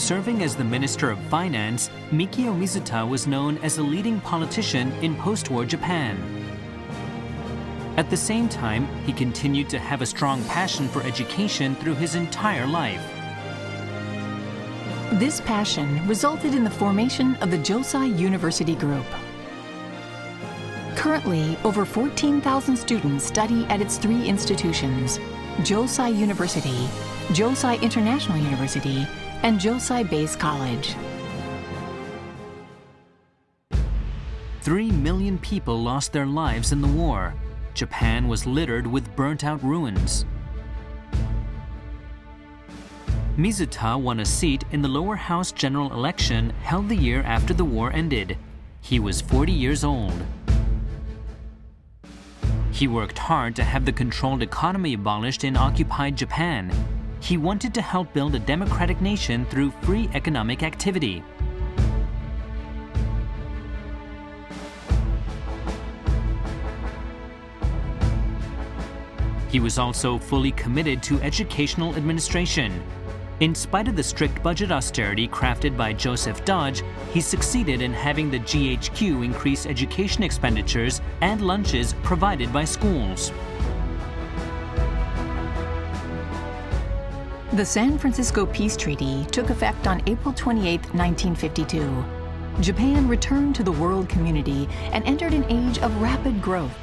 Serving as the Minister of Finance, Mikio Mizuta was known as a leading politician in post-war Japan. At the same time, he continued to have a strong passion for education through his entire life. This passion resulted in the formation of the Josai University Group. Currently, over 14,000 students study at its three institutions: Josai University, Josai International University, and Josai Base College. 3 million people lost their lives in the war. Japan was littered with burnt-out ruins. Mizuta won a seat in the lower house general election held the year after the war ended. He was 40 years old. He worked hard to have the controlled economy abolished in occupied Japan. He wanted to help build a democratic nation through free economic activity. He was also fully committed to educational administration. In spite of the strict budget austerity crafted by Joseph Dodge, he succeeded in having the GHQ increase education expenditures and lunches provided by schools. The San Francisco Peace Treaty took effect on April 28, 1952. Japan returned to the world community and entered an age of rapid growth.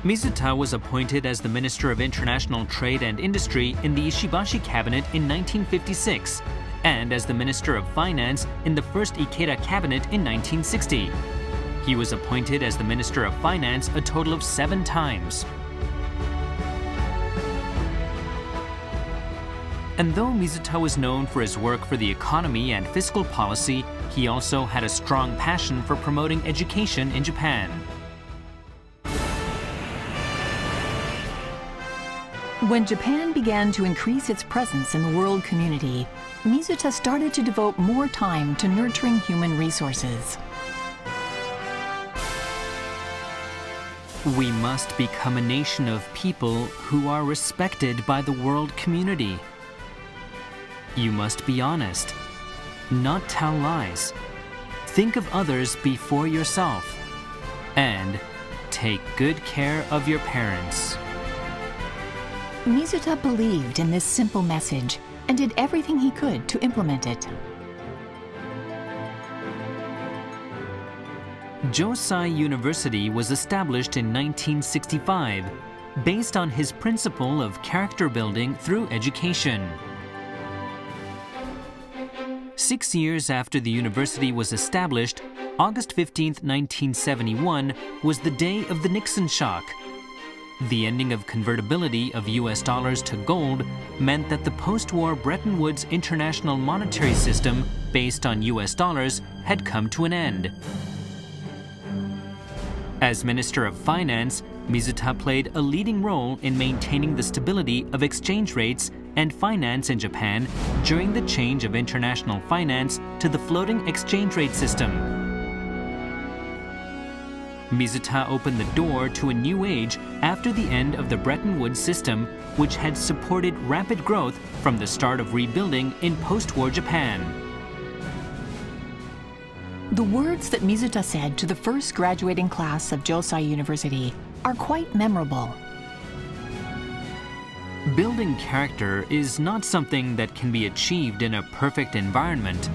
Mizuta was appointed as the Minister of International Trade and Industry in the Ishibashi cabinet in 1956 and as the Minister of Finance in the first Ikeda cabinet in 1960. He was appointed as the Minister of Finance a total of 7 times. And though Mizuta was known for his work for the economy and fiscal policy, he also had a strong passion for promoting education in Japan. When Japan began to increase its presence in the world community, Mizuta started to devote more time to nurturing human resources. We must become a nation of people who are respected by the world community. You must be honest, not tell lies. Think of others before yourself. And take good care of your parents. Mizuta believed in this simple message and did everything he could to implement it. Josai University was established in 1965, based on his principle of character building through education. 6 years after the university was established, August 15, 1971, was the day of the Nixon shock. The ending of convertibility of US dollars to gold meant that the post-war Bretton Woods international monetary system based on US dollars had come to an end. As Minister of Finance, Mizuta played a leading role in maintaining the stability of exchange rates and finance in Japan during the change of international finance to the floating exchange rate system. Mizuta opened the door to a new age after the end of the Bretton Woods system, which had supported rapid growth from the start of rebuilding in post-war Japan. The words that Mizuta said to the first graduating class of Josai University are quite memorable. Building character is not something that can be achieved in a perfect environment.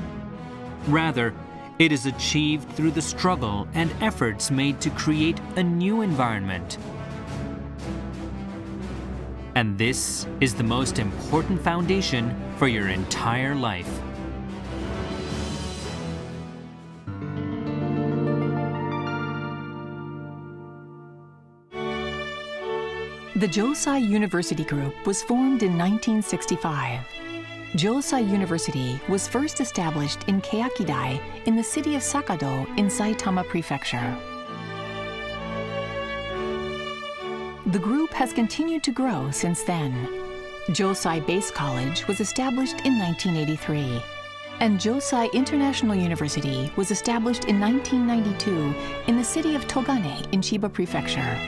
Rather, it is achieved through the struggle and efforts made to create a new environment. And this is the most important foundation for your entire life. The Josai University Group was formed in 1965. Josai University was first established in Keakidai in the city of Sakado in Saitama Prefecture. The group has continued to grow since then. Josai Base College was established in 1983, and Josai International University was established in 1992 in the city of Togane in Chiba Prefecture.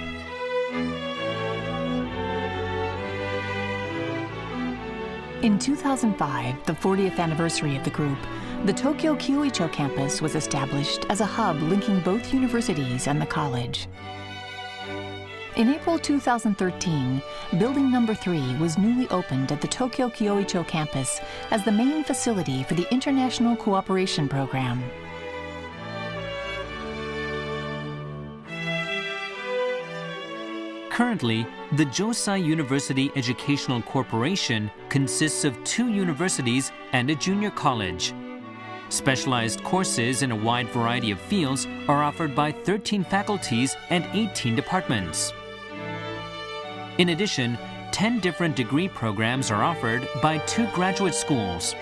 In 2005, the 40th anniversary of the group, the Tokyo Kyoicho campus was established as a hub linking both universities and the college. In April 2013, Building Number 3 was newly opened at the Tokyo Kyoicho campus as the main facility for the International Cooperation Program. Currently, the Josai University Educational Corporation consists of 2 universities and a junior college. Specialized courses in a wide variety of fields are offered by 13 faculties and 18 departments. In addition, 10 different degree programs are offered by 2 graduate schools.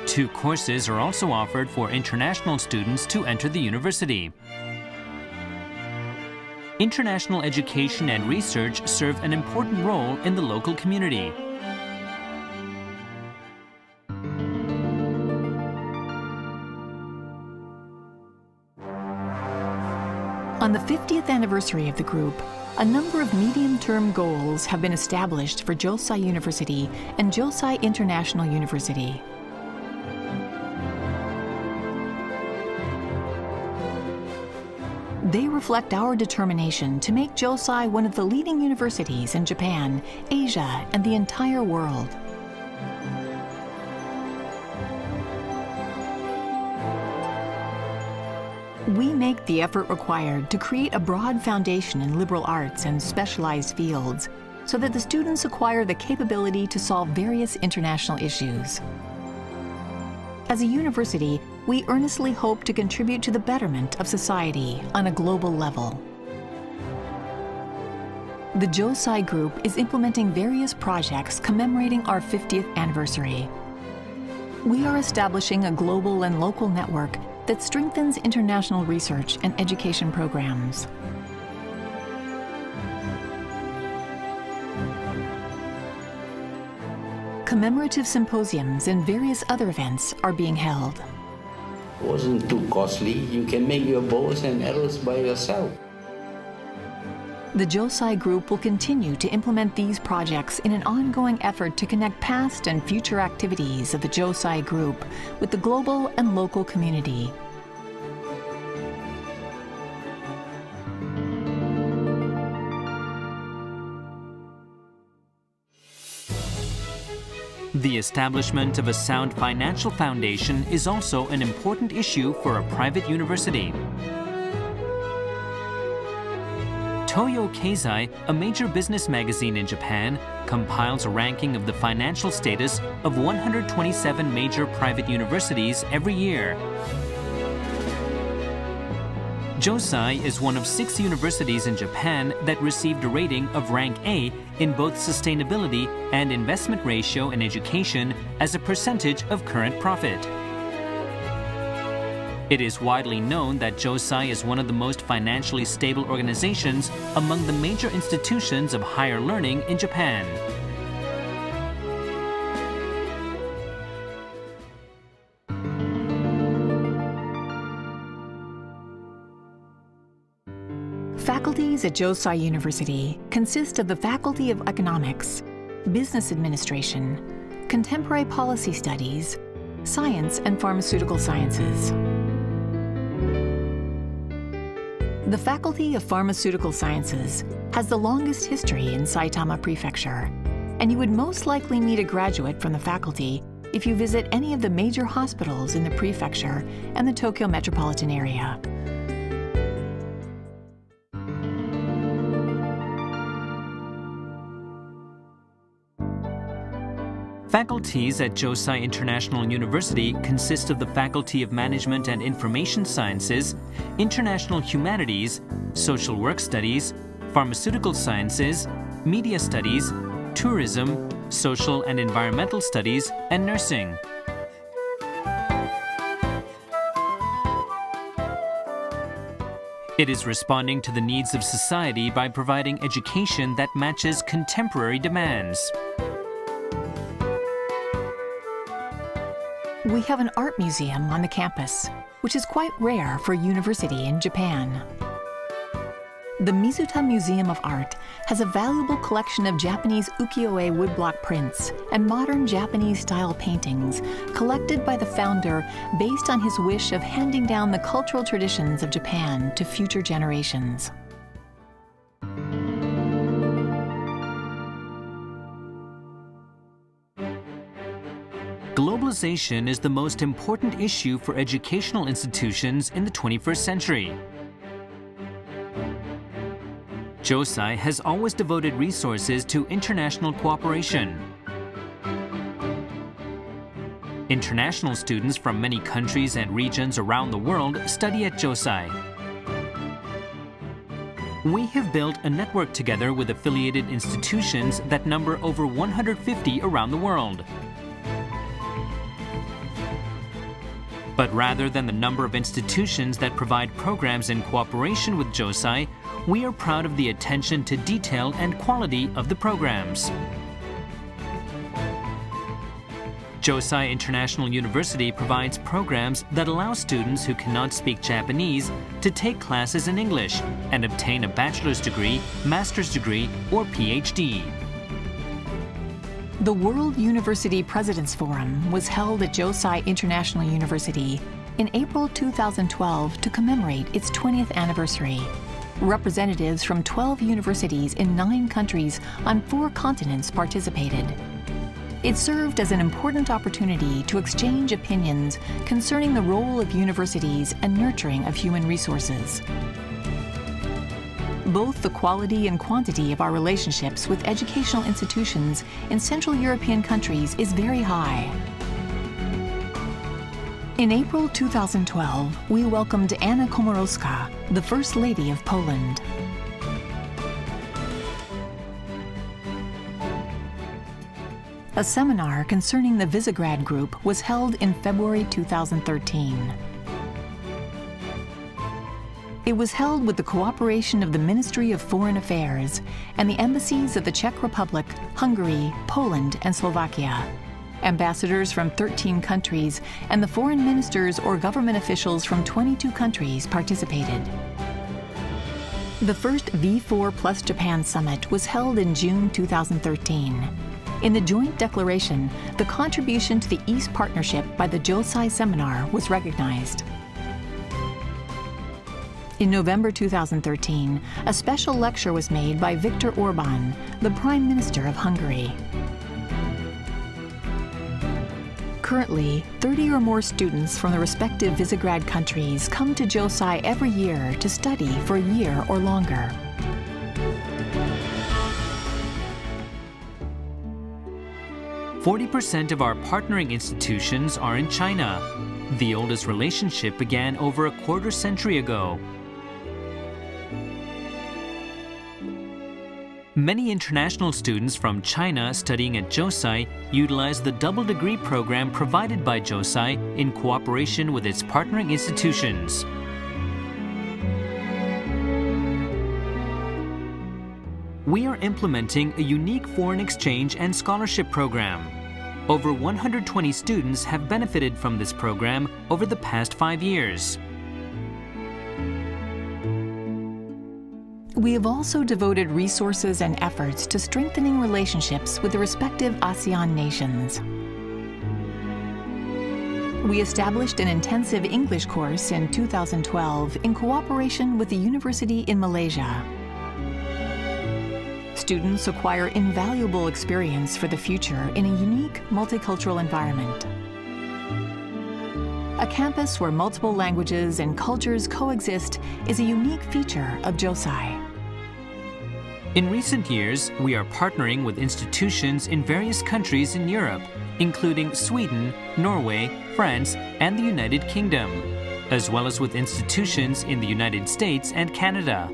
2 courses are also offered for international students to enter the university. International education and research serve an important role in the local community. On the 50th anniversary of the group, a number of medium-term goals have been established for Josai University and Josai International University. They reflect our determination to make Josai one of the leading universities in Japan, Asia, and the entire world. We make the effort required to create a broad foundation in liberal arts and specialized fields so that the students acquire the capability to solve various international issues. As a university, we earnestly hope to contribute to the betterment of society on a global level. The Josai Group is implementing various projects commemorating our 50th anniversary. We are establishing a global and local network that strengthens international research and education programs. Commemorative symposiums and various other events are being held. It wasn't too costly. You can make your bows and arrows by yourself. The Josai Group will continue to implement these projects in an ongoing effort to connect past and future activities of the Josai Group with the global and local community. The establishment of a sound financial foundation is also an important issue for a private university. Toyo Keizai, a major business magazine in Japan, compiles a ranking of the financial status of 127 major private universities every year. Josai is one of 6 universities in Japan that received a rating of rank A in both sustainability and investment ratio in education as a percentage of current profit. It is widely known that Josai is one of the most financially stable organizations among the major institutions of higher learning in Japan. Faculties at Josai University consist of the Faculty of Economics, Business Administration, Contemporary Policy Studies, Science and Pharmaceutical Sciences. The Faculty of Pharmaceutical Sciences has the longest history in Saitama Prefecture, and you would most likely meet a graduate from the faculty if you visit any of the major hospitals in the prefecture and the Tokyo metropolitan area. Faculties at Josai International University consist of the Faculty of Management and Information Sciences, International Humanities, Social Work Studies, Pharmaceutical Sciences, Media Studies, Tourism, Social and Environmental Studies, and Nursing. It is responding to the needs of society by providing education that matches contemporary demands. We have an art museum on the campus, which is quite rare for a university in Japan. The Mizuta Museum of Art has a valuable collection of Japanese ukiyo-e woodblock prints and modern Japanese-style paintings collected by the founder based on his wish of handing down the cultural traditions of Japan to future generations. Globalization is the most important issue for educational institutions in the 21st century. Josai has always devoted resources to international cooperation. International students from many countries and regions around the world study at Josai. We have built a network together with affiliated institutions that number over 150 around the world. But rather than the number of institutions that provide programs in cooperation with Josai, we are proud of the attention to detail and quality of the programs. Josai International University provides programs that allow students who cannot speak Japanese to take classes in English and obtain a bachelor's degree, master's degree, or PhD. The World University Presidents Forum was held at Josai International University in April 2012 to commemorate its 20th anniversary. Representatives from 12 universities in 9 countries on 4 continents participated. It served as an important opportunity to exchange opinions concerning the role of universities and nurturing of human resources. Both the quality and quantity of our relationships with educational institutions in Central European countries is very high. In April 2012, we welcomed Anna Komorowska, the First Lady of Poland. A seminar concerning the Visegrad Group was held in February 2013. It was held with the cooperation of the Ministry of Foreign Affairs and the embassies of the Czech Republic, Hungary, Poland, and Slovakia. Ambassadors from 13 countries and the foreign ministers or government officials from 22 countries participated. The first V4 Plus Japan Summit was held in June 2013. In the joint declaration, the contribution to the East Partnership by the Josai Seminar was recognized. In November 2013, a special lecture was made by Viktor Orbán, the Prime Minister of Hungary. Currently, 30 or more students from the respective Visegrad countries come to Josai every year to study for a year or longer. % of our partnering institutions are in China. The oldest relationship began over a quarter century ago. Many international students from China studying at Josai utilize the double degree program provided by Josai in cooperation with its partnering institutions. We are implementing a unique foreign exchange and scholarship program. Over 120 students have benefited from this program over the past 5 years. We have also devoted resources and efforts to strengthening relationships with the respective ASEAN nations. We established an intensive English course in 2012 in cooperation with the University in Malaysia. Students acquire invaluable experience for the future in a unique multicultural environment. A campus where multiple languages and cultures coexist is a unique feature of Josai. In recent years, we are partnering with institutions in various countries in Europe, including Sweden, Norway, France, and the United Kingdom, as well as with institutions in the United States and Canada.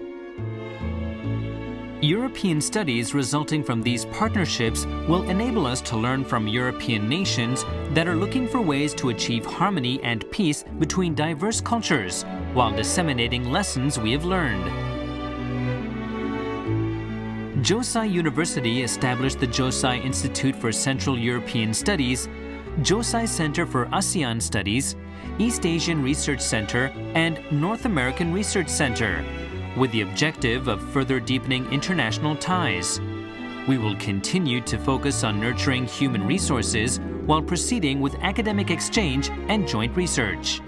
European studies resulting from these partnerships will enable us to learn from European nations that are looking for ways to achieve harmony and peace between diverse cultures, while disseminating lessons we have learned. Josai University established the Josai Institute for Central European Studies, Josai Center for ASEAN Studies, East Asian Research Center, and North American Research Center, with the objective of further deepening international ties. We will continue to focus on nurturing human resources while proceeding with academic exchange and joint research.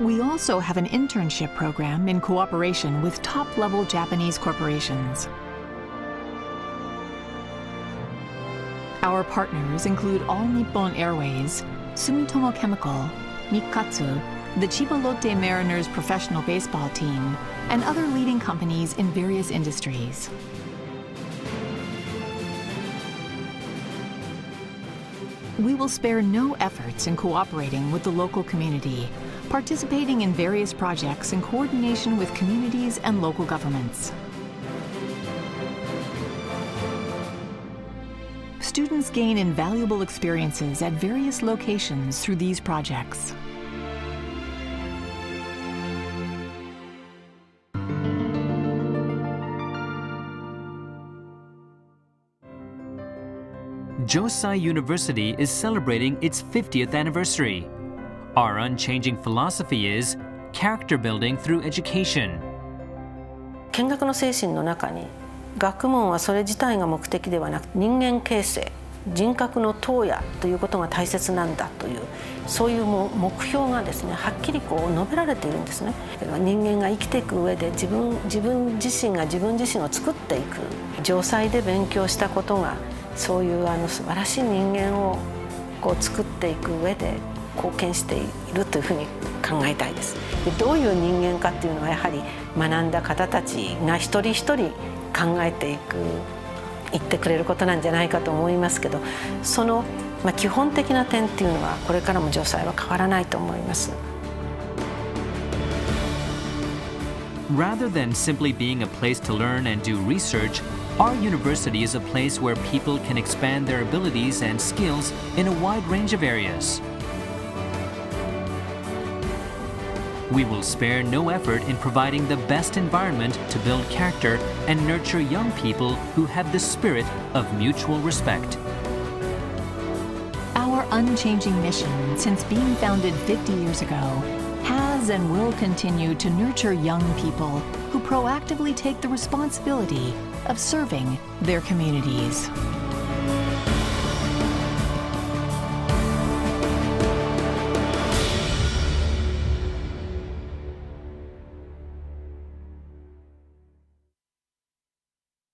We also have an internship program in cooperation with top-level Japanese corporations. Our partners include All Nippon Airways, Sumitomo Chemical, Nikkatsu, the Chiba Lotte Mariners professional baseball team, and other leading companies in various industries. We will spare no efforts in cooperating with the local community, participating in various projects in coordination with communities and local governments. Students gain invaluable experiences at various locations through these projects. Josai University is celebrating its 50th anniversary. Our unchanging philosophy is character building through education. 見学の精神の中に、学問はそれ自体が目的ではなく、人間形成、人格の投野ということが大切なんだという、そういう目標がですね、はっきり述べられているんですね。人間が生きていく上で自分自身が自分自身を作っていく。城西で勉強したことが、そういう素晴らしい人間を作っていく上で貢献しているというふうに考えたいです。で、どういう人間かっていうのはやはり学んだ方たちが一人一人考えていく、言ってくれることなんじゃないかと思いますけど、その基本的な点っていうのはこれからも城西は変わらないと思います。Rather than simply being a place to learn and do research, our university is a place where people can expand their abilities and skills in a wide range of areas. We will spare no effort in providing the best environment to build character and nurture young people who have the spirit of mutual respect. Our unchanging mission since being founded 50 years ago has and will continue to nurture young people who proactively take the responsibility of serving their communities.